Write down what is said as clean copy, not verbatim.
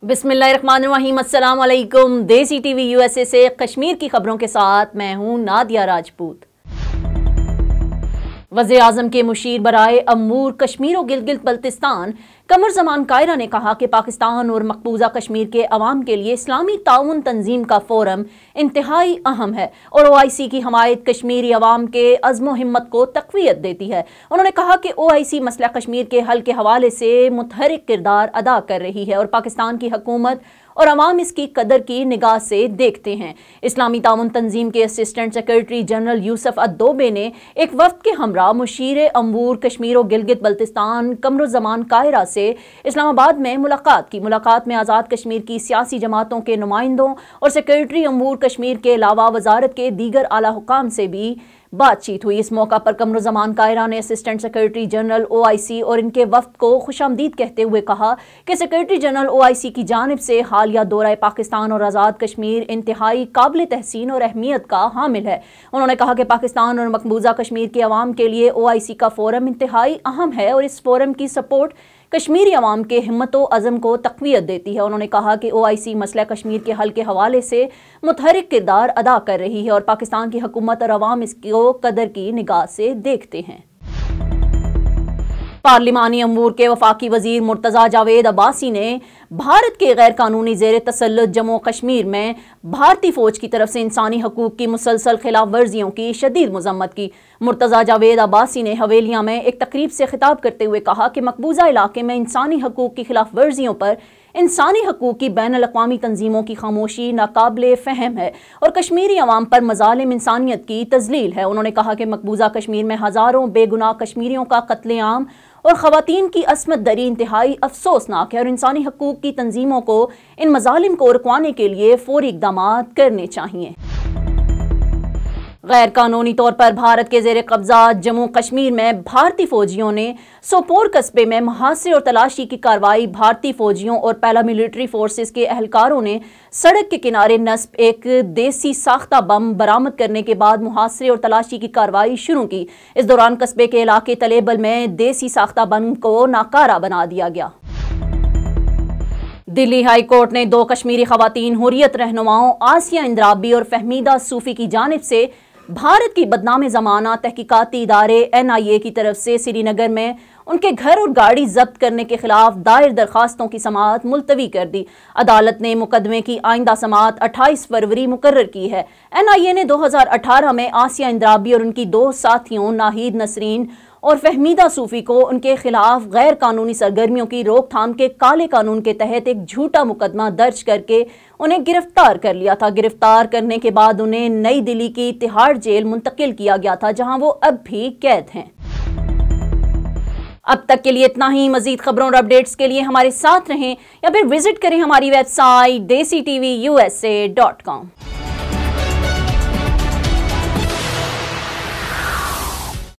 बिस्मिल्लाहिर्रहमानिर्रहीम, अस्सलाम वालेकुम। देसी टीवी यूएसए से कश्मीर की खबरों के साथ मैं हूं नादिया राजपूत। वज़ीर आज़म के मुशीर बराए अमूर कश्मीर और गिलगित बल्तिस्तान कमरुज़्ज़मान कायरा ने कहा कि पाकिस्तान और मकबूजा कश्मीर के अवाम के लिए इस्लामी ताउन तंजीम का फोरम इंतहाई अहम है और OIC की हमायत कश्मीरी अवाम के अज़्म हिम्मत को तक़वियत देती है। उन्होंने कहा कि OIC मसला कश्मीर के हल के हवाले से मुतहरिक किरदार अदा कर रही है और पाकिस्तान की हुकूमत और अवाम इसकी कदर की निगाह से देखते हैं। इस्लामी ताउन तंजीम के असिस्टेंट सेक्रेटरी जनरल यूसुफ अद्दोबे ने एक वफ्द के हमरा मुशीर अमूर कश्मीर और गिलगित बल्तिस्तान कमरुज़्ज़मान कायरा से इस्लामाबाद में मुलाकात की। मुलाकात में आज़ाद कश्मीर की सियासी जमातों के नुमाइंदों और सेक्रेटरी अमूर कश्मीर के अलावा वजारत के दीगर आला हुकाम से भी बातचीत हुई। इस मौका पर कमरुज़्ज़मान कायरा ने असिस्टेंट सेक्रेटरी जनरल OIC और इनके वफ्द को खुशामदीद कहते हुए कहा कि सेक्रेटरी जनरल OIC की जानिब से हालिया दौरा पाकिस्तान और आज़ाद कश्मीर इंतहाई काबिल तहसीन और अहमियत का हामिल है। उन्होंने कहा कि पाकिस्तान और मकबूजा कश्मीर के अवाम के लिए OIC का फोरम इंतहाई अहम है और इस फोरम की सपोर्ट कश्मीरी अवाम के हिम्मत व अज़म को तक़वियत देती है। उन्होंने कहा कि OIC मसला कश्मीर के हल के हवाले से मुतहरिक किरदार अदा कर रही है और पाकिस्तान की हुकूमत और अवाम इसको कदर की निगाह से देखते हैं। पार्लिमानी अमूर के वफाकी वजीर मुर्तज़ा जावेद अब्बासी ने भारत के गैर कानूनी ज़ेर तसल्लुत जम्मू कश्मीर में भारतीय फ़ौज की तरफ से इंसानी हकूक़ की मुसलसल खिलाफ वर्जियों की शदीद मज़म्मत की। मुर्तज़ा जावेद अब्बासी ने हवेलिया में एक तकरीब से खिताब करते हुए कहा कि मकबूजा इलाके में इंसानी हकूक़ की खिलाफ वर्जियों पर इंसानी हकूक़ की बैनुल अक़वामी तंजीमों की खामोशी नाकाबिले फ़हम है और कश्मीरी अवाम पर मज़ालिम इंसानियत की तज़लील है। उन्होंने कहा कि मकबूजा कश्मीर में हज़ारों बेगुनाह कश्मीरियों का कत्लेआम और ख़वातीन की अस्मत दरी इंतहाई अफसोसनाक है और इंसानी हकूक़ की तंजीमों को इन मज़ालिम को रुकवाने के लिए फ़ौरी इक़दामात करने चाहिए। गैर कानूनी तौर पर भारत के ज़ेर कब्ज़ा जम्मू कश्मीर में भारतीय फ़ौजियों ने सोपोर कस्बे में मुहासरे और तलाशी की कार्रवाई। भारतीय फ़ौजियों और पैरामिलिट्री फोर्सेस के अहलकारों ने सड़क के किनारे नस्ब एक देसी साख्ता बम बरामद करने के बाद मुहासरे और तलाशी की कार्रवाई शुरू की। इस दौरान कस्बे के इलाके तलेबल में देसी साख्ता बम को नाकारा बना दिया गया। दिल्ली हाई कोर्ट ने 2 कश्मीरी खवातीन हुर्रियत रहनुमाओं आसिया इंद्राबी और फहमीदा सूफी की जानिब से भारत की बदनाम ज़माना तहकीकाती इदारे NIA की तरफ से श्रीनगर में उनके घर और गाड़ी जब्त करने के खिलाफ दायर दरखास्तों की समाअत मुलतवी कर दी। अदालत ने मुकदमे की आइंदा समाअत 28 फरवरी मुकर्रर की है। NIA ने 2018 में आसिया इंद्राबी और उनकी 2 साथियों नाहिद नसरीन और फहमीदा सूफी को उनके खिलाफ गैर कानूनी सरगर्मियों की रोकथाम के काले कानून के तहत एक झूठा मुकदमा दर्ज करके उन्हें गिरफ्तार कर लिया था। गिरफ्तार करने के बाद उन्हें नई दिल्ली की तिहाड़ जेल मुंतकिल किया गया था, जहां वो अब भी कैद हैं। अब तक के लिए इतना ही। मजीद खबरों और अपडेट्स के लिए हमारे साथ रहें या फिर विजिट करें हमारी वेबसाइट DesiTVUSA.com।